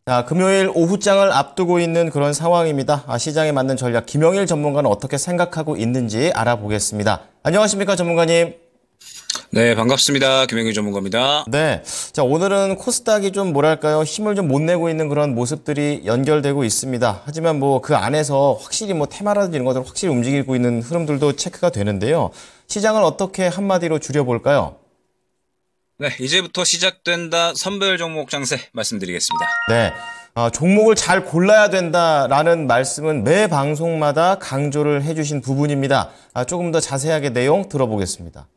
자, 금요일 오후장을 앞두고 있는 그런 상황입니다. 시장에 맞는 전략, 김영일 전문가는 어떻게 생각하고 있는지 알아보겠습니다. 안녕하십니까, 전문가님? 네, 반갑습니다. 김영규 전문가입니다. 네. 자, 오늘은 코스닥이 좀 뭐랄까요, 힘을 좀 못 내고 있는 그런 모습들이 연결되고 있습니다. 하지만 뭐 그 안에서 확실히 뭐 테마라든지 이런 것들 확실히 움직이고 있는 흐름들도 체크가 되는데요. 시장을 어떻게 한마디로 줄여볼까요? 네, 이제부터 시작된다 선별 종목 장세 말씀드리겠습니다. 네. 종목을 잘 골라야 된다라는 말씀은 매 방송마다 강조를 해주신 부분입니다. 조금 더 자세하게 내용 들어보겠습니다.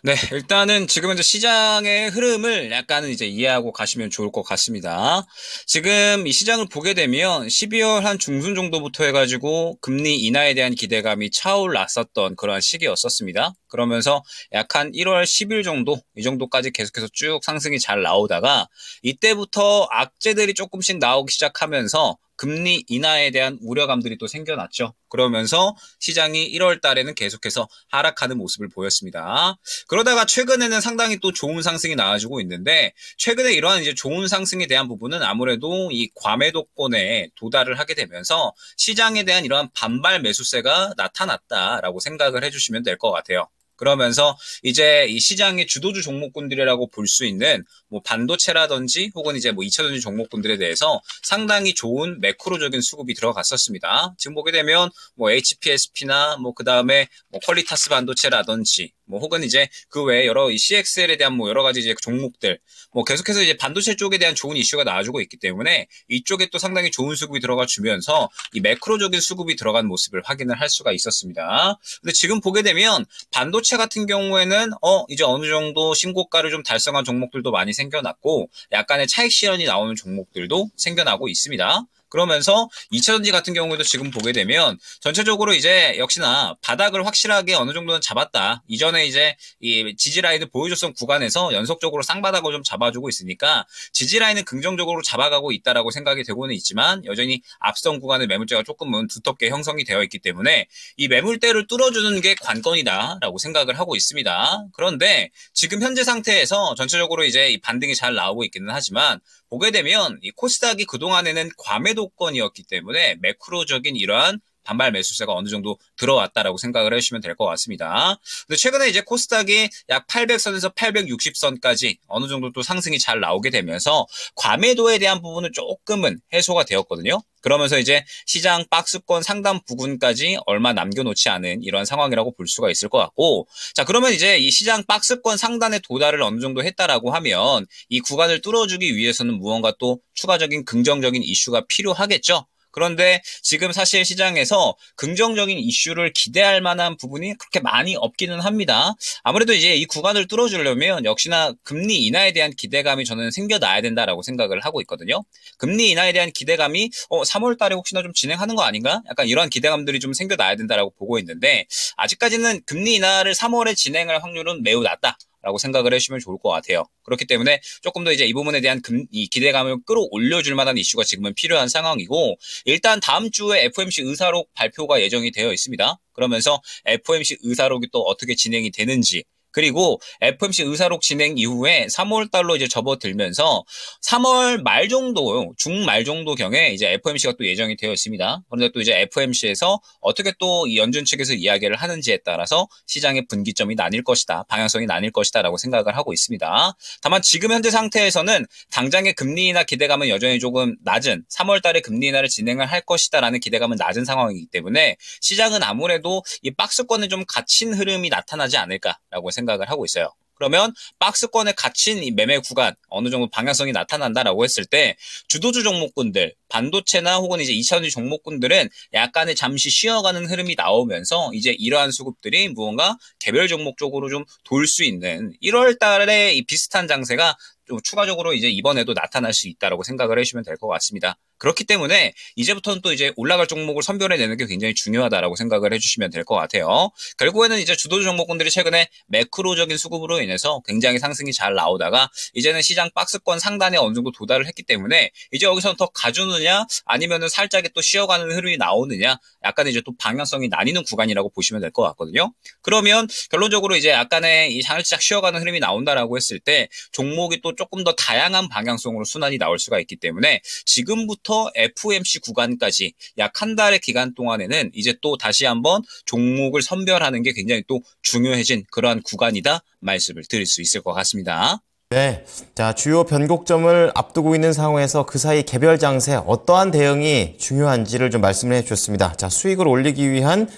네, 일단은 지금 현재 시장의 흐름을 약간은 이제 이해하고 가시면 좋을 것 같습니다. 지금 이 시장을 보게 되면 12월 한 중순 정도부터 해가지고 금리 인하에 대한 기대감이 차올랐었던 그러한 시기였었습니다. 그러면서 약 한 1월 10일 정도, 이 정도까지 계속해서 쭉 상승이 잘 나오다가 이때부터 악재들이 조금씩 나오기 시작하면서 금리 인하에 대한 우려감들이 또 생겨났죠. 그러면서 시장이 1월 달에는 계속해서 하락하는 모습을 보였습니다. 그러다가 최근에는 상당히 또 좋은 상승이 나와주고 있는데 최근에 이러한 이제 좋은 상승에 대한 부분은 아무래도 이 과매도권에 도달을 하게 되면서 시장에 대한 이러한 반발 매수세가 나타났다라고 생각을 해주시면 될 것 같아요. 그러면서 이제 이 시장의 주도주 종목군들이라고 볼 수 있는 뭐 반도체라든지 혹은 이제 뭐 2차전지 종목군들에 대해서 상당히 좋은 매크로적인 수급이 들어갔었습니다. 지금 보게 되면 뭐 HPSP나 뭐 그다음에 뭐 퀄리타스 반도체라든지 뭐 혹은 이제 그 외에 여러 이 CXL에 대한 뭐 여러 가지 이제 종목들 뭐 계속해서 이제 반도체 쪽에 대한 좋은 이슈가 나와주고 있기 때문에 이쪽에 또 상당히 좋은 수급이 들어가 주면서 이 매크로적인 수급이 들어간 모습을 확인을 할 수가 있었습니다. 근데 지금 보게 되면 반도체 같은 경우에는 이제 어느 정도 신고가를 좀 달성한 종목들도 많이 생겨났고 약간의 차익 실현이 나오는 종목들도 생겨나고 있습니다. 그러면서 2차전지 같은 경우에도 지금 보게 되면 전체적으로 이제 역시나 바닥을 확실하게 어느 정도는 잡았다. 이전에 이제 이 지지라인을 보여줬던 구간에서 연속적으로 쌍바닥을 좀 잡아주고 있으니까 지지라인은 긍정적으로 잡아가고 있다라고 생각이 되고는 있지만 여전히 앞선 구간의 매물대가 조금은 두텁게 형성이 되어 있기 때문에 이 매물대를 뚫어주는 게 관건이다라고 생각을 하고 있습니다. 그런데 지금 현재 상태에서 전체적으로 이제 이 반등이 잘 나오고 있기는 하지만 보게 되면 이 코스닥이 그동안에는 과매도권이었기 때문에 매크로적인 이러한 반발 매수세가 어느 정도 들어왔다라고 생각을 해주시면 될 것 같습니다. 근데 최근에 이제 코스닥이 약 800선에서 860선까지 어느 정도 또 상승이 잘 나오게 되면서 과매도에 대한 부분은 조금은 해소가 되었거든요. 그러면서 이제 시장 박스권 상단 부근까지 얼마 남겨놓지 않은 이런 상황이라고 볼 수가 있을 것 같고, 자, 그러면 이제 이 시장 박스권 상단에 도달을 어느 정도 했다라고 하면 이 구간을 뚫어주기 위해서는 무언가 또 추가적인 긍정적인 이슈가 필요하겠죠. 그런데 지금 사실 시장에서 긍정적인 이슈를 기대할 만한 부분이 그렇게 많이 없기는 합니다. 아무래도 이제 이 구간을 뚫어주려면 역시나 금리 인하에 대한 기대감이 저는 생겨나야 된다라고 생각을 하고 있거든요. 금리 인하에 대한 기대감이 3월 달에 혹시나 좀 진행하는 거 아닌가? 약간 이런 기대감들이 좀 생겨나야 된다라고 보고 있는데 아직까지는 금리 인하를 3월에 진행할 확률은 매우 낮다. 라고 생각을 해주시면 좋을 것 같아요. 그렇기 때문에 조금 더 이제 이 부분에 대한 이 기대감을 끌어올려줄 만한 이슈가 지금은 필요한 상황이고, 일단 다음 주에 FOMC 의사록 발표가 예정이 되어 있습니다. 그러면서 FOMC 의사록이 또 어떻게 진행이 되는지, 그리고 FOMC 의사록 진행 이후에 3월 달로 이제 접어들면서 3월 말 정도, 중말 정도 경에 이제 FOMC가 또 예정이 되어 있습니다. 그런데 또 이제 FOMC에서 어떻게 또 이 연준 측에서 이야기를 하는지에 따라서 시장의 분기점이 나뉠 것이다, 방향성이 나뉠 것이다라고 생각을 하고 있습니다. 다만 지금 현재 상태에서는 당장의 금리 인하 기대감은 여전히 조금 낮은 3월 달에 금리 인하를 진행을 할 것이다라는 기대감은 낮은 상황이기 때문에 시장은 아무래도 이 박스권에 좀 갇힌 흐름이 나타나지 않을까라고 생각을 하고 있어요. 그러면 박스권에 갇힌 이 매매 구간 어느 정도 방향성이 나타난다라고 했을 때 주도주 종목군들, 반도체나 혹은 이제 2차전지 종목군들은 약간의 잠시 쉬어가는 흐름이 나오면서 이제 이러한 수급들이 무언가 개별 종목 쪽으로 좀 돌 수 있는 1월 달에 이 비슷한 장세가 좀 추가적으로 이제 이번에도 나타날 수 있다라고 생각을 해주시면 될 것 같습니다. 그렇기 때문에 이제부터는 또 이제 올라갈 종목을 선별해내는 게 굉장히 중요하다라고 생각을 해주시면 될 것 같아요. 결국에는 이제 주도주 종목군들이 최근에 매크로적인 수급으로 인해서 굉장히 상승이 잘 나오다가 이제는 시장 박스권 상단에 어느 정도 도달을 했기 때문에 이제 여기서 더 가주느냐 아니면은 살짝의 또 쉬어가는 흐름이 나오느냐 약간 이제 또 방향성이 나뉘는 구간이라고 보시면 될 것 같거든요. 그러면 결론적으로 이제 약간의 이 살짝 쉬어가는 흐름이 나온다라고 했을 때 종목이 또 조금 더 다양한 방향성으로 순환이 나올 수가 있기 때문에 지금부터 FOMC 구간까지 약 한 달의 기간 동안에는 이제 또 다시 한번 종목을 선별하는 게 굉장히 또 중요해진 그러한 구간이다 말씀을 드릴 수 있을 것 같습니다. 네. 자, 주요 변곡점을 앞두고 있는 상황에서 그 사이 개별 장세 어떠한 대응이 중요한지를 좀 말씀을 해주셨습니다. 자, 수익을 올리기 위한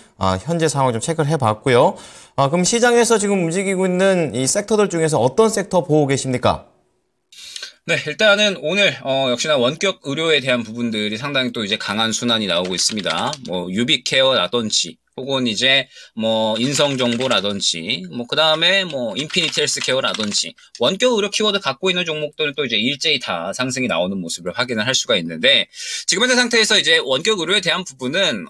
현재 상황 좀 체크를 해봤고요. 그럼 시장에서 지금 움직이고 있는 이 섹터들 중에서 어떤 섹터 보고 계십니까? 네, 일단은 오늘 역시나 원격 의료에 대한 부분들이 상당히 또 이제 강한 순환이 나오고 있습니다. 뭐 유비케어라든지 혹은 이제 뭐 인성정보라든지 뭐 그다음에 뭐 인피니티 헬스케어라든지 원격 의료 키워드 갖고 있는 종목들은 또 이제 일제히 다 상승이 나오는 모습을 확인을 할 수가 있는데 지금 현재 상태에서 이제 원격 의료에 대한 부분은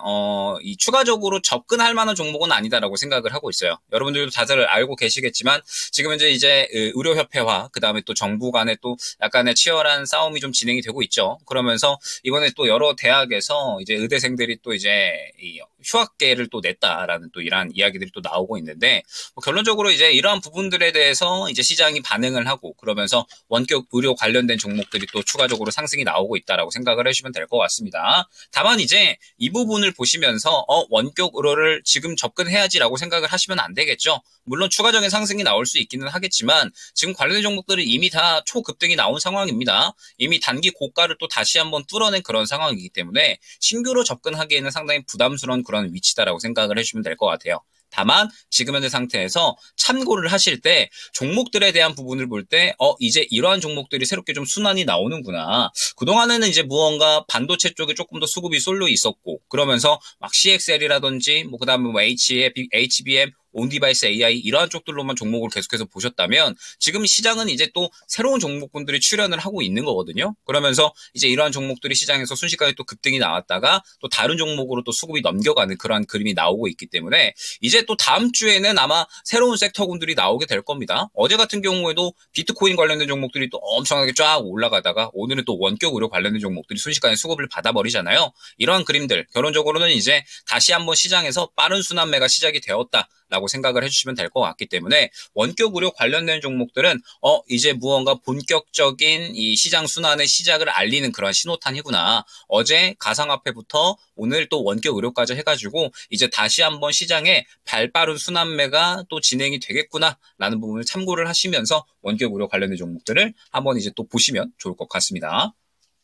이 추가적으로 접근할 만한 종목은 아니다라고 생각을 하고 있어요. 여러분들도 다들 알고 계시겠지만 지금 현재 이제 의료협회와 그다음에 또 정부 간에 또 약간의 치열한 싸움이 좀 진행이 되고 있죠. 그러면서 이번에 또 여러 대학에서 이제 의대생들이 또 이제 이 휴학계를 또 냈다라는 또 이러한 이야기들이 또 나오고 있는데 뭐 결론적으로 이제 이러한 부분들에 대해서 이제 시장이 반응을 하고 그러면서 원격 의료 관련된 종목들이 또 추가적으로 상승이 나오고 있다라고 생각을 해주시면 될 것 같습니다. 다만 이제 이 부분을 보시면서 원격 의료를 지금 접근해야지라고 생각을 하시면 안 되겠죠. 물론 추가적인 상승이 나올 수 있기는 하겠지만 지금 관련된 종목들은 이미 다 초급등이 나온 상황입니다. 이미 단기 고가를 또 다시 한번 뚫어낸 그런 상황이기 때문에 신규로 접근하기에는 상당히 부담스러운 그런 위치다라고 생각을 해주시면 될 것 같아요. 다만 지금 현재 상태에서 참고를 하실 때 종목들에 대한 부분을 볼 때 이제 이러한 종목들이 새롭게 좀 순환이 나오는구나. 그동안에는 이제 무언가 반도체 쪽에 조금 더 수급이 쏠려 있었고 그러면서 막 CXL이라든지 뭐 그다음에 뭐 HBM 온디바이스 AI 이러한 쪽들로만 종목을 계속해서 보셨다면 지금 시장은 이제 또 새로운 종목군들이 출현을 하고 있는 거거든요. 그러면서 이제 이러한 종목들이 시장에서 순식간에 또 급등이 나왔다가 또 다른 종목으로 또 수급이 넘겨가는 그러한 그림이 나오고 있기 때문에 이제 또 다음 주에는 아마 새로운 섹터군들이 나오게 될 겁니다. 어제 같은 경우에도 비트코인 관련된 종목들이 또 엄청나게 쫙 올라가다가 오늘은 또 원격 의료 관련된 종목들이 순식간에 수급을 받아버리잖아요. 이러한 그림들 결론적으로는 이제 다시 한번 시장에서 빠른 순환매가 시작이 되었다. 라고 생각을 해주시면 될 것 같기 때문에 원격 의료 관련된 종목들은 이제 무언가 본격적인 이 시장 순환의 시작을 알리는 그런 신호탄이구나. 어제 가상화폐부터 오늘 또 원격 의료까지 해가지고 이제 다시 한번 시장에 발빠른 순환매가 또 진행이 되겠구나라는 부분을 참고를 하시면서 원격 의료 관련된 종목들을 한번 이제 또 보시면 좋을 것 같습니다.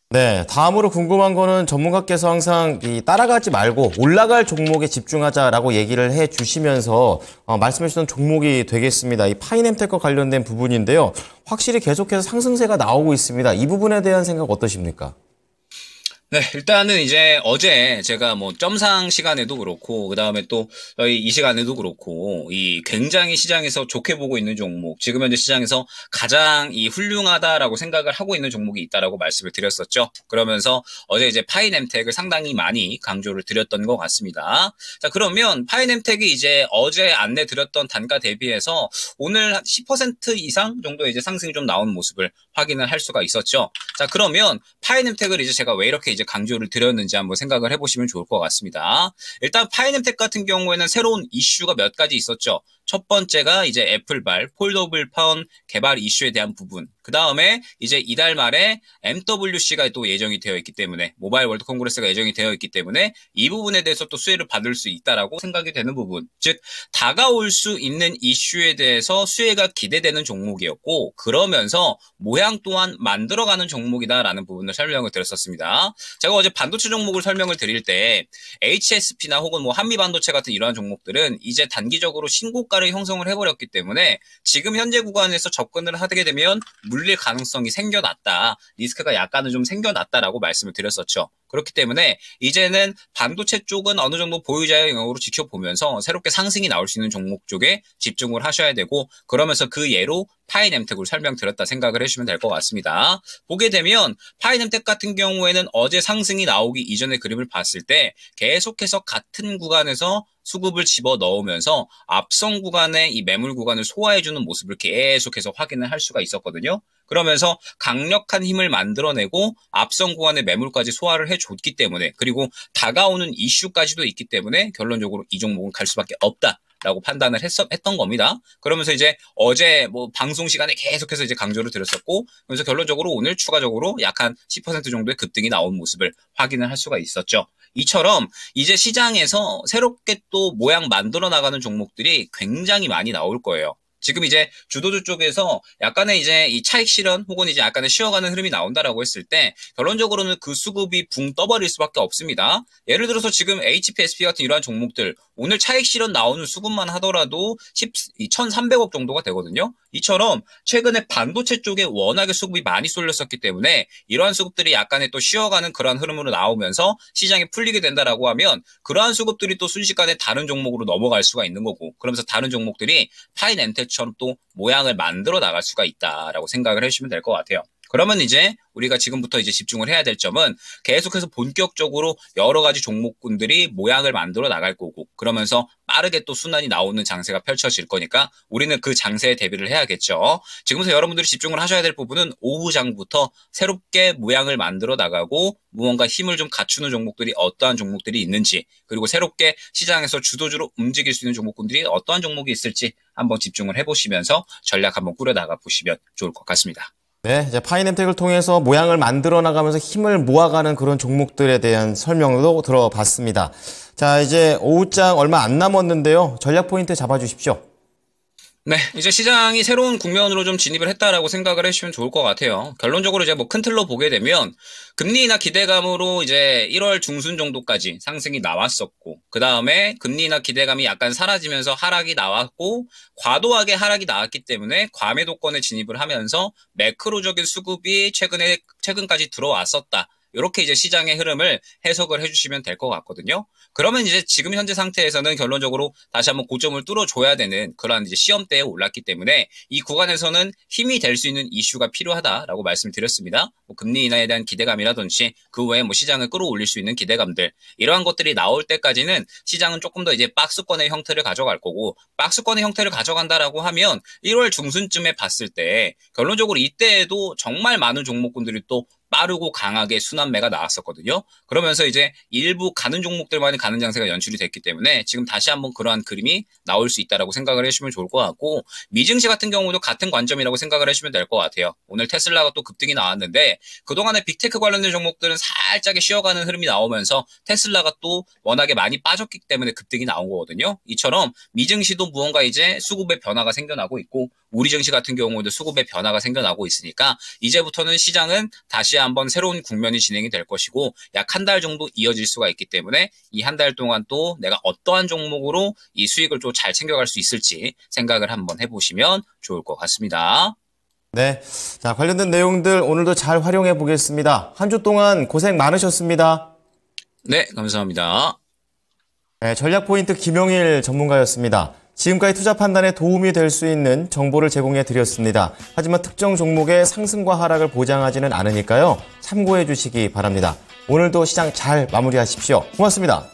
네, 다음으로 궁금한 거는 전문가께서 항상 따라가지 말고 올라갈 종목에 집중하자라고 얘기를 해 주시면서 말씀해 주셨던 종목이 되겠습니다. 이 파이nem텍과 관련된 부분인데요. 확실히 계속해서 상승세가 나오고 있습니다. 이 부분에 대한 생각 어떠십니까? 네, 일단은 이제 어제 제가 뭐 점상 시간에도 그렇고, 그 다음에 또 저희 이 시간에도 그렇고, 이 굉장히 시장에서 좋게 보고 있는 종목, 지금 현재 시장에서 가장 이 훌륭하다라고 생각을 하고 있는 종목이 있다라고 말씀을 드렸었죠. 그러면서 어제 이제 파이nem텍을 상당히 많이 강조를 드렸던 것 같습니다. 자, 그러면 파이nem텍이 이제 어제 안내 드렸던 단가 대비해서 오늘 한 10% 이상 정도 이제 상승이 좀 나온 모습을 확인을 할 수가 있었죠. 자, 그러면 파이nem텍을 이제 제가 왜 이렇게 이제 강조를 드렸는지 한번 생각을 해보시면 좋을 것 같습니다. 일단 파이nem텍 같은 경우에는 새로운 이슈가 몇 가지 있었죠. 첫 번째가 이제 애플발 폴더블 폰 개발 이슈에 대한 부분. 그 다음에 이제 이달 말에 MWC가 또 예정이 되어 있기 때문에 모바일 월드 콩그레스가 예정이 되어 있기 때문에 이 부분에 대해서 또 수혜를 받을 수 있다라고 생각이 되는 부분. 즉 다가올 수 있는 이슈에 대해서 수혜가 기대되는 종목이었고 그러면서 모양 또한 만들어가는 종목이다라는 부분을 설명을 드렸었습니다. 제가 어제 반도체 종목을 설명을 드릴 때 HSP나 혹은 뭐 한미반도체 같은 이러한 종목들은 이제 단기적으로 신고가를 형성을 해버렸기 때문에 지금 현재 구간에서 접근을 하게 되면 물릴 가능성이 생겨났다. 리스크가 약간은 좀 생겨났다라고 말씀을 드렸었죠. 그렇기 때문에 이제는 반도체 쪽은 어느 정도 보유자의 영역으로 지켜보면서 새롭게 상승이 나올 수 있는 종목 쪽에 집중을 하셔야 되고, 그러면서 그 예로 파이nem텍을 설명드렸다 생각을 해주시면 될 것 같습니다. 보게 되면 파이nem텍 같은 경우에는 어제 상승이 나오기 이전의 그림을 봤을 때 계속해서 같은 구간에서 수급을 집어 넣으면서 앞선 구간의 이 매물 구간을 소화해주는 모습을 계속해서 확인을 할 수가 있었거든요. 그러면서 강력한 힘을 만들어내고 앞선 구간의 매물까지 소화를 해줬기 때문에, 그리고 다가오는 이슈까지도 있기 때문에 결론적으로 이 종목은 갈 수밖에 없다 라고 판단을 했던 겁니다. 그러면서 이제 어제 뭐 방송 시간에 계속해서 이제 강조를 드렸었고, 그래서 결론적으로 오늘 추가적으로 약 한 10% 정도의 급등이 나온 모습을 확인을 할 수가 있었죠. 이처럼 이제 시장에서 새롭게 또 모양 만들어 나가는 종목들이 굉장히 많이 나올 거예요. 지금 이제 주도주 쪽에서 약간의 이제 이 차익 실현 혹은 이제 약간의 쉬어가는 흐름이 나온다라고 했을 때 결론적으로는 그 수급이 붕 떠버릴 수밖에 없습니다. 예를 들어서 지금 HPSP 같은 이러한 종목들 오늘 차익 실현 나오는 수급만 하더라도 1,300억 정도가 되거든요. 이처럼 최근에 반도체 쪽에 워낙에 수급이 많이 쏠렸었기 때문에 이러한 수급들이 약간의 또 쉬어가는 그러한 흐름으로 나오면서 시장이 풀리게 된다라고 하면 그러한 수급들이 또 순식간에 다른 종목으로 넘어갈 수가 있는 거고, 그러면서 다른 종목들이 파이nem텍처럼 또 모양을 만들어 나갈 수가 있다라고 생각을 해주시면 될 것 같아요. 그러면 이제 우리가 지금부터 이제 집중을 해야 될 점은 계속해서 본격적으로 여러 가지 종목군들이 모양을 만들어 나갈 거고, 그러면서 빠르게 또 순환이 나오는 장세가 펼쳐질 거니까 우리는 그 장세에 대비를 해야겠죠. 지금부터 여러분들이 집중을 하셔야 될 부분은 오후장부터 새롭게 모양을 만들어 나가고 무언가 힘을 좀 갖추는 종목들이 어떠한 종목들이 있는지, 그리고 새롭게 시장에서 주도주로 움직일 수 있는 종목군들이 어떠한 종목이 있을지 한번 집중을 해보시면서 전략 한번 꾸려나가 보시면 좋을 것 같습니다. 네, 이제 파이nem텍을 통해서 모양을 만들어 나가면서 힘을 모아가는 그런 종목들에 대한 설명도 들어봤습니다. 자, 이제 오후장 얼마 안 남았는데요. 전략 포인트 잡아주십시오. 네, 이제 시장이 새로운 국면으로 좀 진입을 했다라고 생각을 해주시면 좋을 것 같아요. 결론적으로 이제 뭐 큰 틀로 보게 되면 금리 인하 기대감으로 이제 1월 중순 정도까지 상승이 나왔었고, 그 다음에 금리 인하 기대감이 약간 사라지면서 하락이 나왔고, 과도하게 하락이 나왔기 때문에 과매도권에 진입을 하면서 매크로적인 수급이 최근까지 들어왔었다. 이렇게 이제 시장의 흐름을 해석을 해주시면 될 것 같거든요. 그러면 이제 지금 현재 상태에서는 결론적으로 다시 한번 고점을 뚫어줘야 되는 그러한 이제 시험대에 올랐기 때문에 이 구간에서는 힘이 될 수 있는 이슈가 필요하다라고 말씀드렸습니다. 뭐 금리 인하에 대한 기대감이라든지 그 외에 뭐 시장을 끌어올릴 수 있는 기대감들, 이러한 것들이 나올 때까지는 시장은 조금 더 이제 박스권의 형태를 가져갈 거고, 박스권의 형태를 가져간다라고 하면 1월 중순쯤에 봤을 때 결론적으로 이때에도 정말 많은 종목군들이 또 빠르고 강하게 순환매가 나왔었거든요. 그러면서 이제 일부 가는 종목들만이 가는 장세가 연출이 됐기 때문에 지금 다시 한번 그러한 그림이 나올 수 있다라고 생각을 해주시면 좋을 것 같고, 미증시 같은 경우도 같은 관점이라고 생각을 해주시면 될 것 같아요. 오늘 테슬라가 또 급등이 나왔는데 그동안에 빅테크 관련된 종목들은 살짝의 쉬어가는 흐름이 나오면서 테슬라가 또 워낙에 많이 빠졌기 때문에 급등이 나온 거거든요. 이처럼 미증시도 무언가 이제 수급의 변화가 생겨나고 있고, 우리 증시 같은 경우에도 수급의 변화가 생겨나고 있으니까 이제부터는 시장은 다시 한번 새로운 국면이 진행이 될 것이고, 약 한 달 정도 이어질 수가 있기 때문에 이 한 달 동안 또 내가 어떠한 종목으로 이 수익을 좀 잘 챙겨갈 수 있을지 생각을 한번 해보시면 좋을 것 같습니다. 네, 자, 관련된 내용들 오늘도 잘 활용해 보겠습니다. 한 주 동안 고생 많으셨습니다. 네, 감사합니다. 네, 전략 포인트 김용일 전문가였습니다. 지금까지 투자 판단에 도움이 될 수 있는 정보를 제공해 드렸습니다. 하지만 특정 종목의 상승과 하락을 보장하지는 않으니까요. 참고해 주시기 바랍니다. 오늘도 시장 잘 마무리하십시오. 고맙습니다.